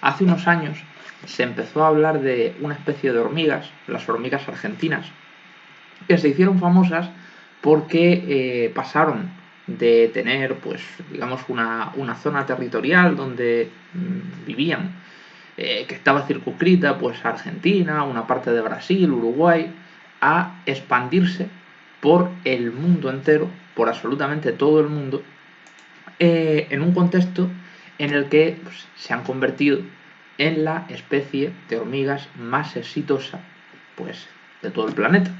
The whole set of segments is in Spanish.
Hace unos años se empezó a hablar de una especie de hormigas, las hormigas argentinas, que se hicieron famosas porque pasaron de tener, pues, digamos, una zona territorial donde vivían, que estaba circunscrita, pues, a Argentina, una parte de Brasil, Uruguay, a expandirse por el mundo entero, por absolutamente todo el mundo, en un contexto en el que pues, se han convertido en la especie de hormigas más exitosa, pues, de todo el planeta.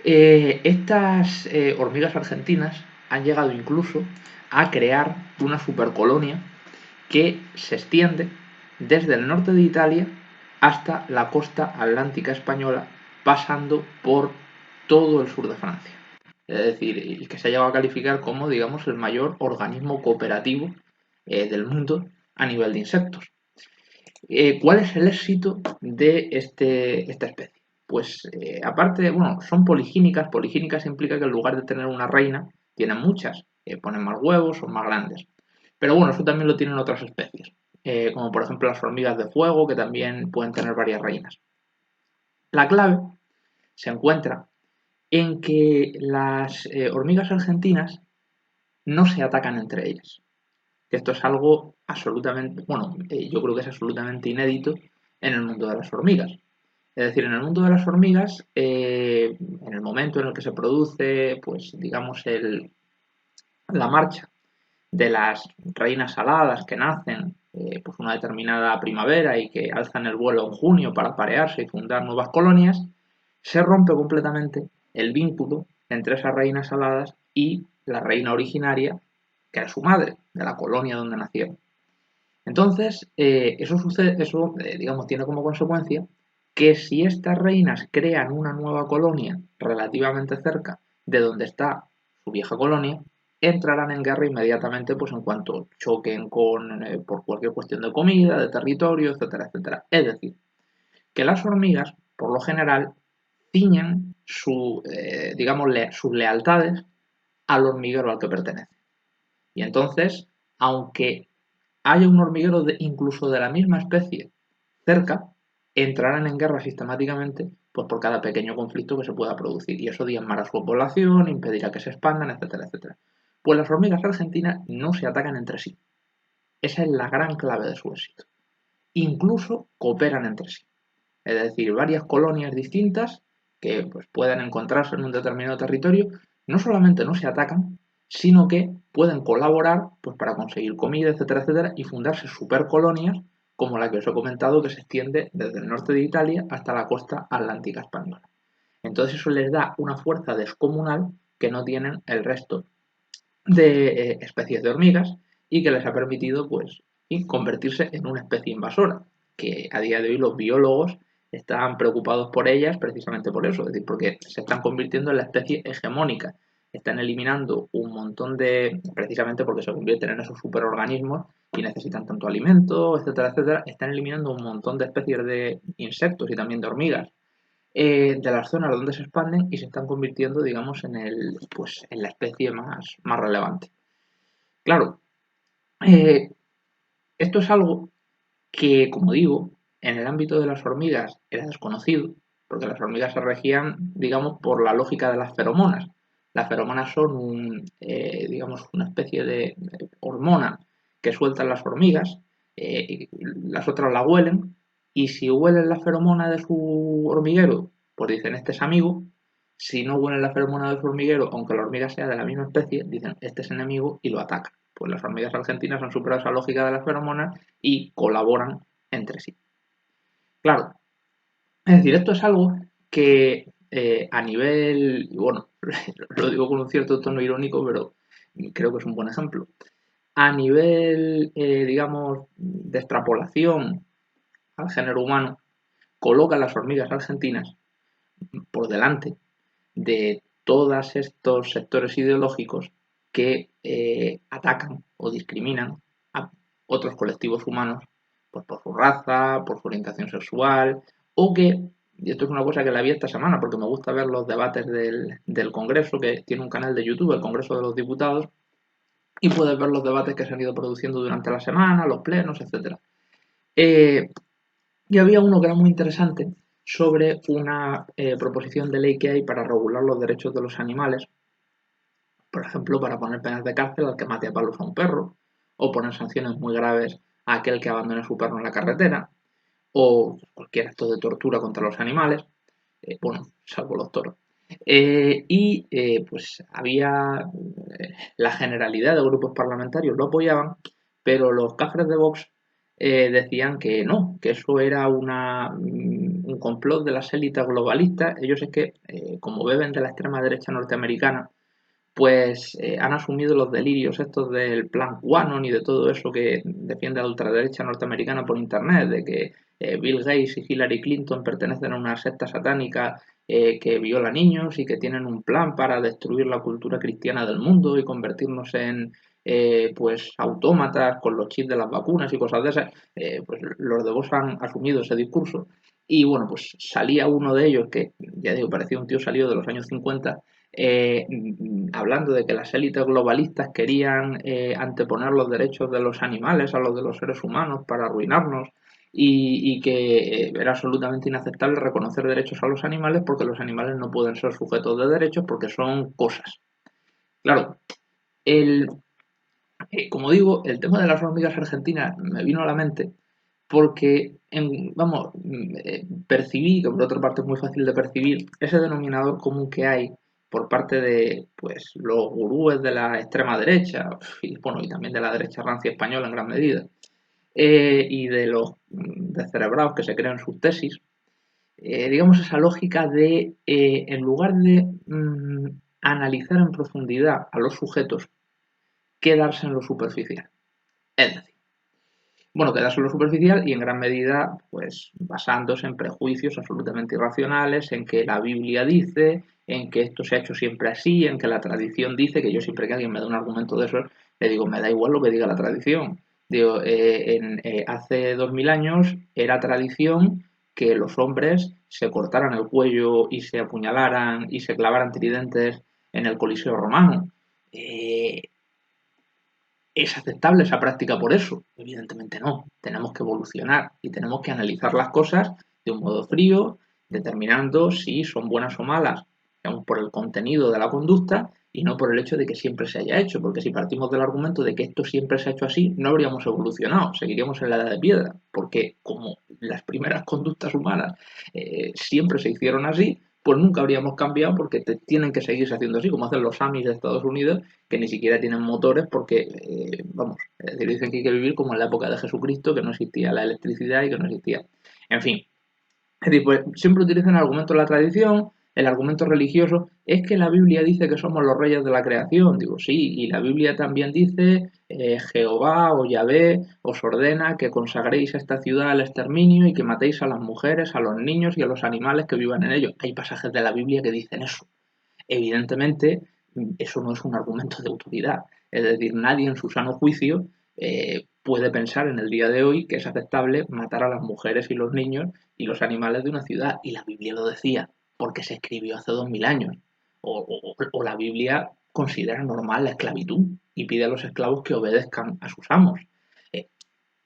Estas hormigas argentinas han llegado incluso a crear una supercolonia que se extiende desde el norte de Italia hasta la costa atlántica española, pasando por todo el sur de Francia. Es decir, y que se ha llegado a calificar como, digamos, el mayor organismo cooperativo del mundo a nivel de insectos. ¿Cuál es el éxito de esta especie? Pues aparte, bueno, son poligínicas. Poligínicas implica que en lugar de tener una reina, tienen muchas. Ponen más huevos, son más grandes. Pero bueno, eso también lo tienen otras especies. Como por ejemplo las hormigas de fuego, que también pueden tener varias reinas. La clave se encuentra en que las hormigas argentinas no se atacan entre ellas. Esto es algo absolutamente, bueno, yo creo que es absolutamente inédito en el mundo de las hormigas. Es decir, en el mundo de las hormigas, en el momento en el que se produce, pues digamos, la marcha de las reinas aladas que nacen pues una determinada primavera y que alzan el vuelo en junio para aparearse y fundar nuevas colonias, se rompe completamente el vínculo entre esas reinas aladas y la reina originaria, que era su madre, de la colonia donde nacieron. Entonces, eso sucede, eso digamos, tiene como consecuencia que si estas reinas crean una nueva colonia relativamente cerca de donde está su vieja colonia, entrarán en guerra inmediatamente, pues en cuanto choquen con, por cualquier cuestión de comida, de territorio, etcétera, etcétera. Es decir, que las hormigas, por lo general, ciñen digamos, sus lealtades al hormiguero al que pertenece. Y entonces, aunque haya un hormiguero incluso de la misma especie cerca, entrarán en guerra sistemáticamente pues por cada pequeño conflicto que se pueda producir. Y eso diezmará su población, impedirá que se expandan, etcétera, etcétera. Pues las hormigas argentinas no se atacan entre sí. Esa es la gran clave de su éxito. Incluso cooperan entre sí. Es decir, varias colonias distintas que pues, puedan encontrarse en un determinado territorio, no solamente no se atacan, sino que pueden colaborar pues, para conseguir comida, etcétera, etcétera, y fundarse supercolonias como la que os he comentado, que se extiende desde el norte de Italia hasta la costa atlántica española. Entonces eso les da una fuerza descomunal que no tienen el resto de especies de hormigas y que les ha permitido pues, convertirse en una especie invasora, que a día de hoy los biólogos están preocupados por ellas precisamente por eso, es decir, porque se están convirtiendo en la especie hegemónica, están eliminando un montón de, precisamente porque se convierten en esos superorganismos y necesitan tanto alimento, etcétera, etcétera, están eliminando un montón de especies de insectos y también de hormigas de las zonas donde se expanden y se están convirtiendo, digamos, pues, en la especie más relevante. Claro, eh, esto es algo que, como digo, en el ámbito de las hormigas era desconocido, porque las hormigas se regían, digamos, por la lógica de las feromonas. Las feromonas son digamos, una especie de hormona que sueltan las hormigas, las otras la huelen, y si huelen la feromona de su hormiguero, pues dicen, este es amigo. Si no huelen la feromona de su hormiguero, aunque la hormiga sea de la misma especie, dicen, este es enemigo y lo atacan. Pues las hormigas argentinas han superado esa lógica de las feromonas y colaboran entre sí. Claro, es decir, esto es algo que a nivel, bueno, lo digo con un cierto tono irónico, pero creo que es un buen ejemplo. A nivel, digamos, de extrapolación al género humano, coloca las hormigas argentinas por delante de todos estos sectores ideológicos que atacan o discriminan a otros colectivos humanos pues por su raza, por su orientación sexual, o que, y esto es una cosa que la vi esta semana porque me gusta ver los debates del Congreso, que tiene un canal de YouTube, el Congreso de los Diputados, y puedes ver los debates que se han ido produciendo durante la semana, los plenos, etcétera. Eh, y había uno que era muy interesante sobre una proposición de ley que hay para regular los derechos de los animales, por ejemplo, para poner penas de cárcel al que mate a palos a un perro, o poner sanciones muy graves a aquel que abandone a su perro en la carretera, o cualquier acto de tortura contra los animales, bueno, salvo los toros. Pues había la generalidad de grupos parlamentarios lo apoyaban, pero los cafres de Vox decían que no, que eso era un complot de las élites globalistas. Ellos es que, como beben de la extrema derecha norteamericana, pues han asumido los delirios estos del plan QAnon y de todo eso que defiende la ultraderecha norteamericana por internet, de que Bill Gates y Hillary Clinton pertenecen a una secta satánica que viola niños y que tienen un plan para destruir la cultura cristiana del mundo y convertirnos en pues autómatas con los chips de las vacunas y cosas de esas. Pues los de Vox han asumido ese discurso y bueno, pues salía uno de ellos que, ya digo, parecía un tío salido de los años 50, hablando de que las élites globalistas querían anteponer los derechos de los animales a los de los seres humanos para arruinarnos y que era absolutamente inaceptable reconocer derechos a los animales porque los animales no pueden ser sujetos de derechos porque son cosas. Claro, el, como digo, el tema de las hormigas argentinas me vino a la mente porque, vamos, percibí, que por otra parte es muy fácil de percibir, ese denominador común que hay por parte de pues, los gurúes de la extrema derecha, y, bueno, y también de la derecha rancia española en gran medida, y de los descerebrados que se crean sus tesis, digamos esa lógica de, en lugar de analizar en profundidad a los sujetos, quedarse en lo superficial. Es decir, bueno, quedarse en lo superficial y en gran medida, pues basándose en prejuicios absolutamente irracionales, en que la Biblia dice, en que esto se ha hecho siempre así, en que la tradición dice, que yo siempre que alguien me da un argumento de eso, le digo, me da igual lo que diga la tradición. Digo, hace 2000 años era tradición que los hombres se cortaran el cuello y se apuñalaran y se clavaran tridentes en el Coliseo romano. Eh, ¿Es aceptable esa práctica por eso? Evidentemente no. Tenemos que evolucionar y tenemos que analizar las cosas de un modo frío, determinando si son buenas o malas, digamos, por el contenido de la conducta y no por el hecho de que siempre se haya hecho. Porque si partimos del argumento de que esto siempre se ha hecho así, no habríamos evolucionado, seguiríamos en la edad de piedra. Porque como las primeras conductas humanas siempre se hicieron así, pues nunca habríamos cambiado porque tienen que seguirse haciendo así, como hacen los Amis de Estados Unidos, que ni siquiera tienen motores porque, vamos, dicen que hay que vivir como en la época de Jesucristo, que no existía la electricidad y que no existía. En fin, es decir, pues siempre utilizan el argumento de la tradición, el argumento religioso, es que la Biblia dice que somos los reyes de la creación. Digo, sí, y la Biblia también dice, Jehová o Yahvé os ordena que consagréis esta ciudad al exterminio y que matéis a las mujeres, a los niños y a los animales que vivan en ellos. Hay pasajes de la Biblia que dicen eso. Evidentemente, eso no es un argumento de autoridad. Es decir, nadie en su sano juicio puede pensar en el día de hoy que es aceptable matar a las mujeres y los niños y los animales de una ciudad. Y la Biblia lo decía, porque se escribió hace 2000 años. O la Biblia considera normal la esclavitud y pide a los esclavos que obedezcan a sus amos. Eh,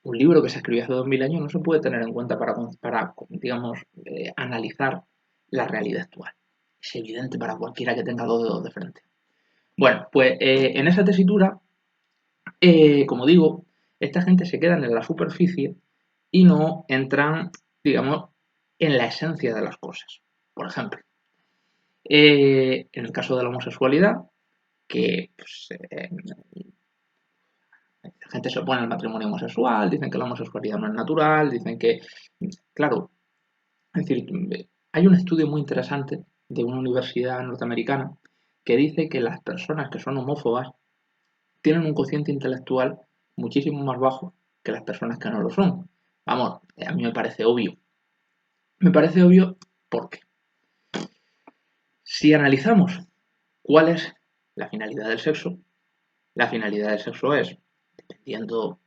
un libro que se escribió hace 2000 años no se puede tener en cuenta para digamos, analizar la realidad actual. Es evidente para cualquiera que tenga dos dedos de frente. Bueno, pues en esa tesitura, como digo, esta gente se queda en la superficie y no entran, digamos, en la esencia de las cosas. Por ejemplo, en el caso de la homosexualidad, que pues, la gente se opone al matrimonio homosexual, dicen que la homosexualidad no es natural, dicen que, claro, es decir, hay un estudio muy interesante de una universidad norteamericana que dice que las personas que son homófobas tienen un cociente intelectual muchísimo más bajo que las personas que no lo son. Vamos, a mí me parece obvio. Me parece obvio porque si analizamos cuál es la finalidad del sexo, la finalidad del sexo es, dependiendo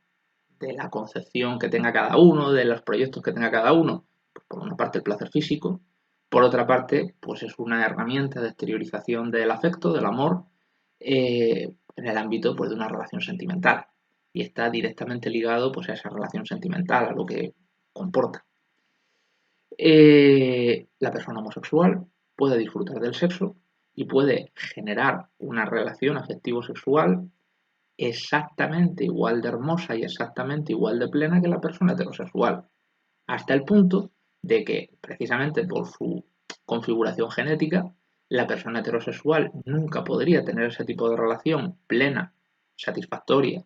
de la concepción que tenga cada uno, de los proyectos que tenga cada uno, pues por una parte el placer físico, por otra parte, pues es una herramienta de exteriorización del afecto, del amor, en el ámbito pues, de una relación sentimental. y está directamente ligado pues, a esa relación sentimental, a lo que comporta. La persona homosexual puede disfrutar del sexo y puede generar una relación afectivo-sexual exactamente igual de hermosa y exactamente igual de plena que la persona heterosexual, hasta el punto de que, precisamente por su configuración genética, la persona heterosexual nunca podría tener ese tipo de relación plena, satisfactoria,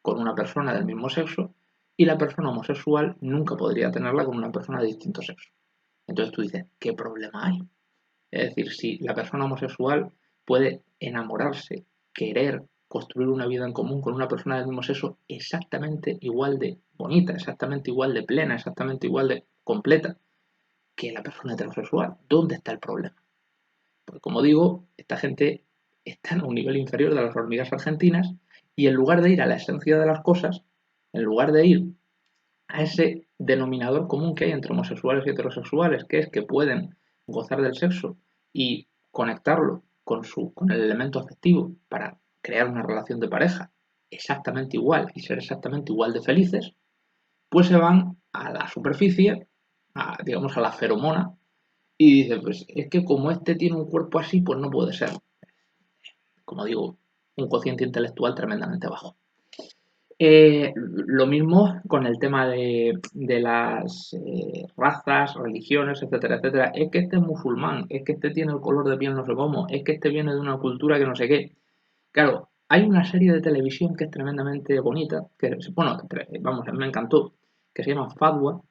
con una persona del mismo sexo, y la persona homosexual nunca podría tenerla con una persona de distinto sexo. Entonces tú dices, ¿qué problema hay? Es decir, si la persona homosexual puede enamorarse, querer, construir una vida en común con una persona del mismo sexo exactamente igual de bonita, exactamente igual de plena, exactamente igual de completa que la persona heterosexual, ¿dónde está el problema? Pues como digo, esta gente está en un nivel inferior de las hormigas argentinas y en lugar de ir a la esencia de las cosas, en lugar de ir a ese denominador común que hay entre homosexuales y heterosexuales, que es que pueden gozar del sexo y conectarlo con el elemento afectivo para crear una relación de pareja exactamente igual y ser exactamente igual de felices, pues se van a la superficie, digamos a la feromona, y dicen, pues es que como este tiene un cuerpo así, pues no puede ser. Como digo, un cociente intelectual tremendamente bajo. Lo mismo con el tema de las razas, religiones, etcétera, etcétera. Es que este es musulmán, es que este tiene el color de piel no sé cómo, es que este viene de una cultura que no sé qué. Claro, hay una serie de televisión que es tremendamente bonita, que, bueno, vamos, a mí me encantó, que se llama Fatwa.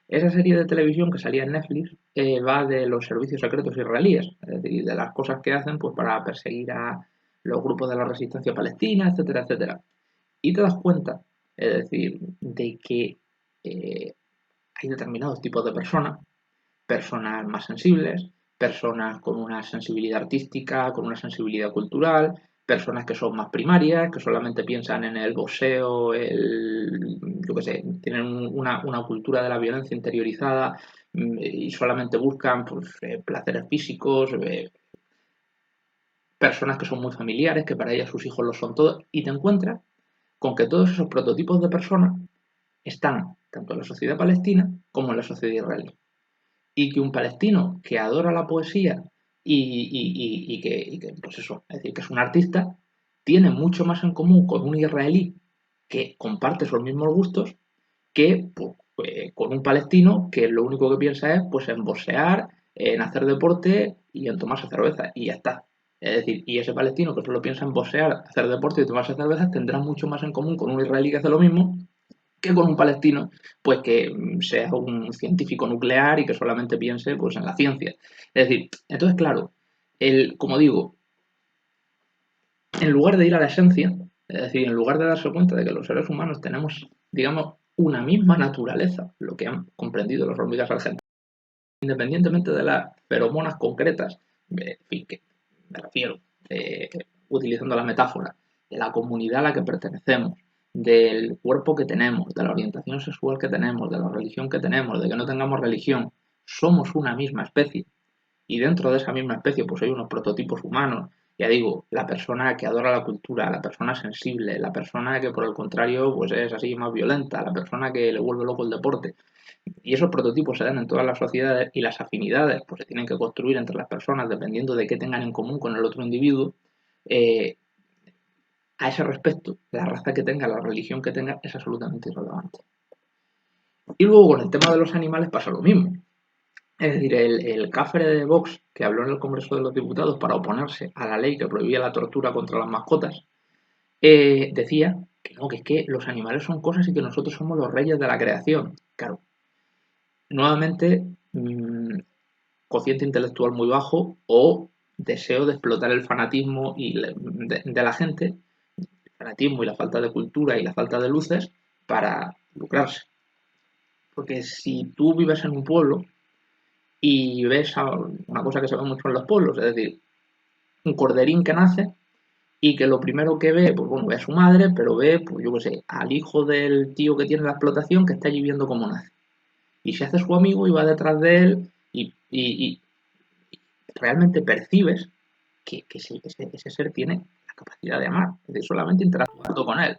Esa serie de televisión que salía en Netflix va de los servicios secretos israelíes, es decir, de las cosas que hacen pues, para perseguir a los grupos de la resistencia palestina, etcétera, etcétera. Y te das cuenta, es decir, de que eh, hay determinados tipos de personas, personas más sensibles, personas con una sensibilidad artística, con una sensibilidad cultural, personas que son más primarias, que solamente piensan en el boxeo, yo qué sé, tienen una cultura de la violencia interiorizada y solamente buscan pues, placeres físicos, personas que son muy familiares, que para ellas sus hijos lo son todos, y te encuentras con que todos esos prototipos de personas están tanto en la sociedad palestina como en la sociedad israelí. Y que un palestino que adora la poesía y que, pues eso, es decir, que es un artista, tiene mucho más en común con un israelí que comparte esos mismos gustos que pues, con un palestino que lo único que piensa es pues en boxear, en hacer deporte y en tomarse cerveza y ya está. Es decir, y ese palestino que solo piensa en boxear, hacer deporte y tomarse cerveza tendrá mucho más en común con un israelí que hace lo mismo que con un palestino, pues que sea un científico nuclear y que solamente piense pues en la ciencia. Es decir, entonces claro, como digo, en lugar de ir a la esencia, es decir, en lugar de darse cuenta de que los seres humanos tenemos, digamos, una misma naturaleza, lo que han comprendido los hormigas argentinas, independientemente de las feromonas concretas, en fin, que me refiero, utilizando la metáfora, de la comunidad a la que pertenecemos, del cuerpo que tenemos, de la orientación sexual que tenemos, de la religión que tenemos, de que no tengamos religión, somos una misma especie. Y dentro de esa misma especie, pues hay unos prototipos humanos. Ya digo, la persona que adora la cultura, la persona sensible, la persona que por el contrario, pues es así más violenta, la persona que le vuelve loco el deporte. Y esos prototipos se dan en todas las sociedades y las afinidades pues se tienen que construir entre las personas dependiendo de qué tengan en común con el otro individuo. Eh, a ese respecto, la raza que tenga, la religión que tenga, es absolutamente irrelevante. Y luego con el tema de los animales pasa lo mismo. Es decir, el cafre de Vox que habló en el Congreso de los Diputados para oponerse a la ley que prohibía la tortura contra las mascotas, decía que no, que es que los animales son cosas y que nosotros somos los reyes de la creación. Claro, nuevamente, cociente intelectual muy bajo o deseo de explotar el fanatismo de la gente, el fanatismo y la falta de cultura y la falta de luces para lucrarse. Porque si tú vives en un pueblo y ves una cosa que se ve mucho en los pueblos, es decir, un corderín que nace y que lo primero que ve, pues bueno, ve a su madre, pero ve, pues yo qué sé, al hijo del tío que tiene la explotación que está allí viendo cómo nace. Y se hace su amigo y va detrás de él y realmente percibes que ese ser tiene la capacidad de amar, es decir, solamente interactuando con él.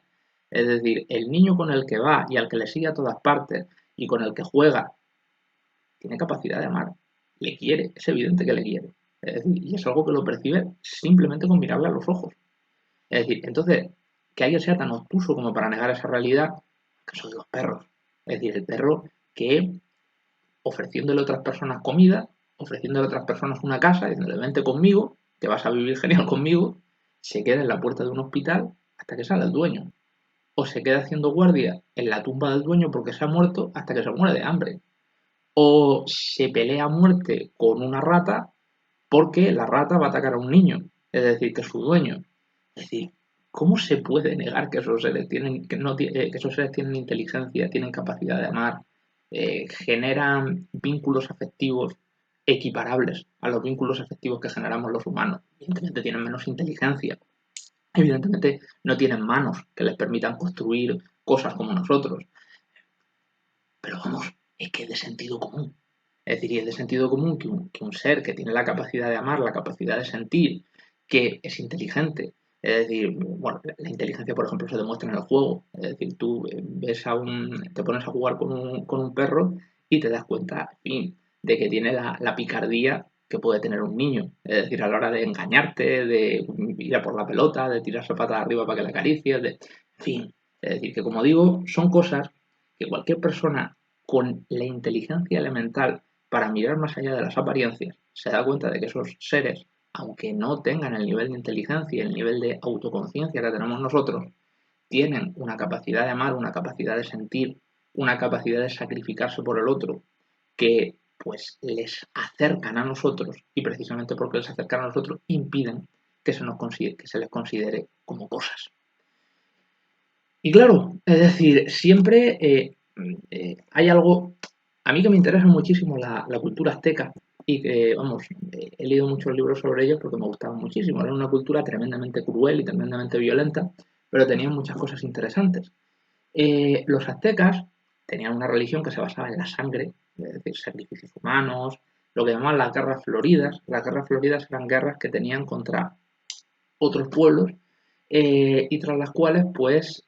Es decir, el niño con el que va y al que le sigue a todas partes y con el que juega, tiene capacidad de amar, le quiere, es evidente que le quiere. Es decir, y es algo que lo percibe simplemente con mirarle a los ojos. Es decir, entonces, que alguien sea tan obtuso como para negar esa realidad, que son los perros. Es decir, el perro que ofreciéndole a otras personas comida, ofreciéndole a otras personas una casa, diciéndole vente conmigo, que vas a vivir genial conmigo, se queda en la puerta de un hospital hasta que sale el dueño. O se queda haciendo guardia en la tumba del dueño porque se ha muerto hasta que se muere de hambre. O se pelea a muerte con una rata porque la rata va a atacar a un niño, es decir, que es su dueño. Es decir, ¿cómo se puede negar que esos seres tienen, que no, que esos seres tienen inteligencia, tienen capacidad de amar, generan vínculos afectivos equiparables a los vínculos afectivos que generamos los humanos? Evidentemente tienen menos inteligencia, evidentemente no tienen manos que les permitan construir cosas como nosotros, pero vamos, es que es de sentido común. Es decir, y es de sentido común que un ser que tiene la capacidad de amar, la capacidad de sentir, que es inteligente, es decir, bueno, la inteligencia, por ejemplo, se demuestra en el juego. Es decir, tú ves te pones a jugar con un perro y te das cuenta, en fin, de que tiene la picardía que puede tener un niño. Es decir, a la hora de engañarte, de ir a por la pelota, de tirarse patas arriba para que la acaricies, en fin. Es decir, que como digo, son cosas que cualquier persona con la inteligencia elemental para mirar más allá de las apariencias, se da cuenta de que esos seres, aunque no tengan el nivel de inteligencia y el nivel de autoconciencia que tenemos nosotros, tienen una capacidad de amar, una capacidad de sentir, una capacidad de sacrificarse por el otro, que pues les acercan a nosotros y precisamente porque les acercan a nosotros impiden que se les considere como cosas. Y claro, es decir, siempre hay algo, a mí que me interesa muchísimo la cultura azteca y que, vamos, he leído muchos libros sobre ellos porque me gustaban muchísimo. Era una cultura tremendamente cruel y tremendamente violenta, pero tenían muchas cosas interesantes. Los aztecas tenían una religión que se basaba en la sangre, es decir, sacrificios humanos, lo que llamaban las guerras floridas. Las guerras floridas eran guerras que tenían contra otros pueblos y tras las cuales pues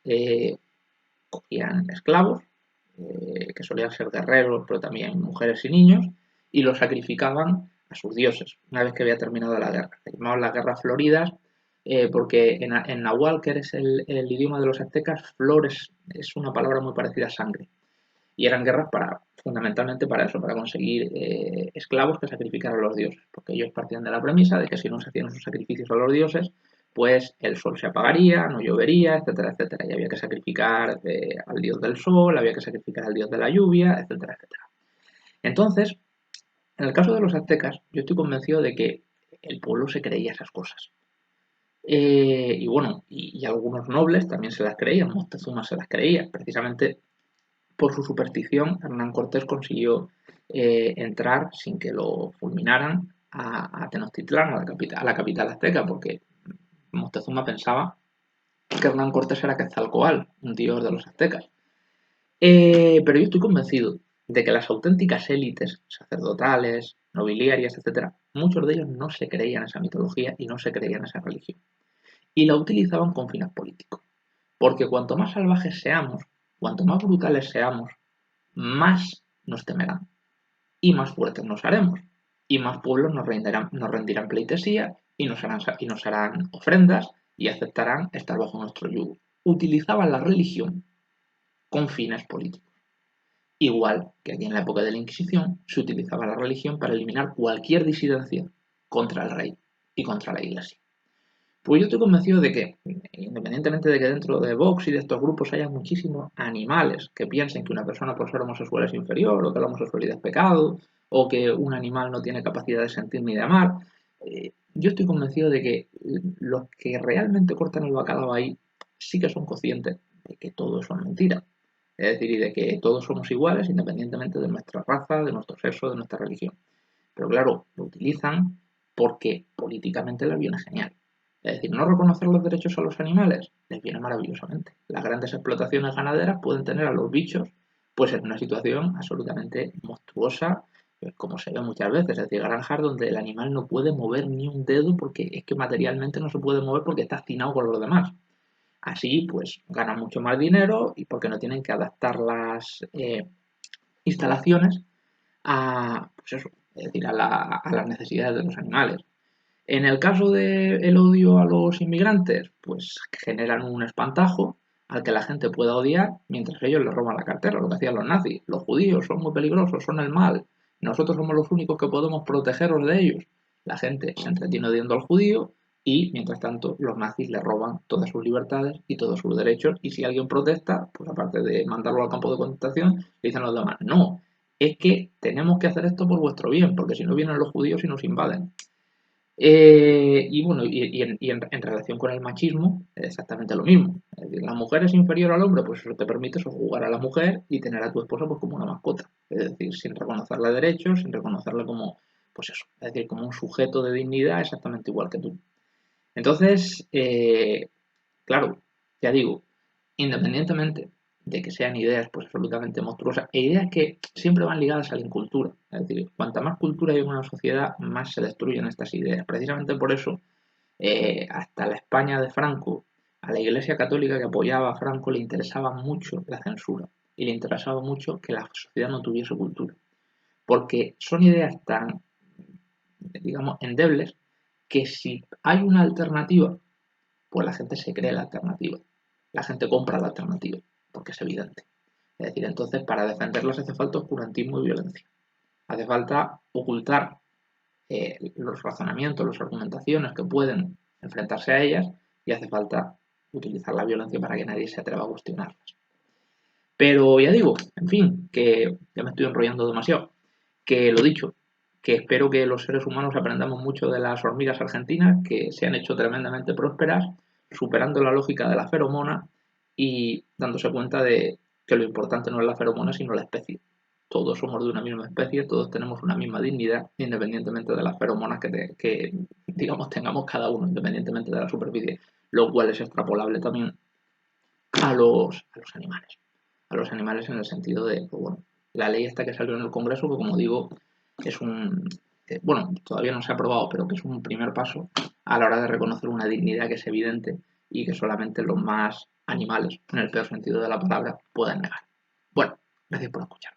cogían esclavos, que solían ser guerreros, pero también mujeres y niños, y los sacrificaban a sus dioses una vez que había terminado la guerra. Se llamaban las guerras floridas porque en Nahual, que es el idioma de los aztecas, flores es una palabra muy parecida a sangre. Y eran guerras fundamentalmente para eso, para conseguir esclavos que sacrificaran a los dioses, porque ellos partían de la premisa de que si no se hacían esos sacrificios a los dioses, pues el sol se apagaría, no llovería, etcétera, etcétera. Y había que sacrificar al dios del sol, había que sacrificar al dios de la lluvia, etcétera, etcétera. Entonces, en el caso de los aztecas, yo estoy convencido de que el pueblo se creía esas cosas. Y bueno, y algunos nobles también se las creían, Moctezuma se las creía, precisamente por su superstición, Hernán Cortés consiguió entrar sin que lo fulminaran a Tenochtitlán, a la capital azteca, porque Moctezuma pensaba que Hernán Cortés era Quetzalcóatl, un dios de los aztecas. Pero yo estoy convencido de que las auténticas élites sacerdotales, nobiliarias, etcétera, muchos de ellos no se creían esa mitología y no se creían esa religión. Y la utilizaban con fines políticos. Porque cuanto más salvajes seamos, cuanto más brutales seamos, más nos temerán y más fuertes nos haremos. Y más pueblos nos rendirán pleitesía y nos harán ofrendas y aceptarán estar bajo nuestro yugo. Utilizaban la religión con fines políticos. Igual que aquí en la época de la Inquisición se utilizaba la religión para eliminar cualquier disidencia contra el rey y contra la iglesia. Pues yo estoy convencido de que, independientemente de que dentro de Vox y de estos grupos haya muchísimos animales que piensen que una persona por ser homosexual es inferior, o que la homosexualidad es pecado, o que un animal no tiene capacidad de sentir ni de amar, yo estoy convencido de que los que realmente cortan el bacalao ahí sí que son conscientes de que todo eso es mentira. Es decir, y de que todos somos iguales independientemente de nuestra raza, de nuestro sexo, de nuestra religión. Pero claro, lo utilizan porque políticamente les viene genial. Es decir, no reconocer los derechos a los animales les viene maravillosamente. Las grandes explotaciones ganaderas pueden tener a los bichos pues en una situación absolutamente monstruosa, como se ve muchas veces. Es decir, granjas donde el animal no puede mover ni un dedo porque es que materialmente no se puede mover porque está hacinado con los demás. Así, pues, ganan mucho más dinero y porque no tienen que adaptar las instalaciones a, pues eso, es decir, a las necesidades de los animales. En el caso del odio a los inmigrantes, pues generan un espantajo al que la gente pueda odiar mientras ellos les roban la cartera, lo que hacían los nazis. Los judíos son muy peligrosos, son el mal. Nosotros somos los únicos que podemos protegeros de ellos. La gente se entretiene odiando al judío y, mientras tanto, los nazis le roban todas sus libertades y todos sus derechos. Y si alguien protesta, pues aparte de mandarlo al campo de concentración, le dicen los demás, no, es que tenemos que hacer esto por vuestro bien, porque si no vienen los judíos y nos invaden. Y bueno, en relación con el machismo, es exactamente lo mismo. Es decir, la mujer es inferior al hombre, pues eso te permite jugar a la mujer y tener a tu esposa pues como una mascota. Es decir, sin reconocerle derechos, sin reconocerle como, pues eso, es decir, como un sujeto de dignidad exactamente igual que tú. Entonces, claro, ya digo, independientemente de que sean ideas pues absolutamente monstruosas e ideas que siempre van ligadas a la incultura. Es decir, cuanta más cultura hay en una sociedad, más se destruyen estas ideas. Precisamente por eso, hasta la España de Franco, a la Iglesia Católica que apoyaba a Franco le interesaba mucho la censura y le interesaba mucho que la sociedad no tuviese cultura. Porque son ideas tan, digamos, endebles que si hay una alternativa, pues la gente se cree la alternativa. La gente compra la alternativa, porque es evidente. Es decir, entonces para defenderlas hace falta oscurantismo y violencia. Hace falta ocultar los razonamientos, las argumentaciones que pueden enfrentarse a ellas y hace falta utilizar la violencia para que nadie se atreva a cuestionarlas. Pero ya digo, en fin, que ya me estoy enrollando demasiado. Que lo dicho, que espero que los seres humanos aprendamos mucho de las hormigas argentinas, que se han hecho tremendamente prósperas, superando la lógica de la feromona y dándose cuenta de que lo importante no es la feromona, sino la especie. Todos somos de una misma especie, todos tenemos una misma dignidad, independientemente de las feromonas que digamos, tengamos cada uno, independientemente de la superficie, lo cual es extrapolable también a los animales. A los animales en el sentido de, pues bueno, la ley esta que salió en el Congreso, que como digo, es un, bueno, todavía no se ha aprobado, pero que es un primer paso a la hora de reconocer una dignidad que es evidente y que solamente los más animales, en el peor sentido de la palabra, pueden negar. Bueno, gracias por escuchar.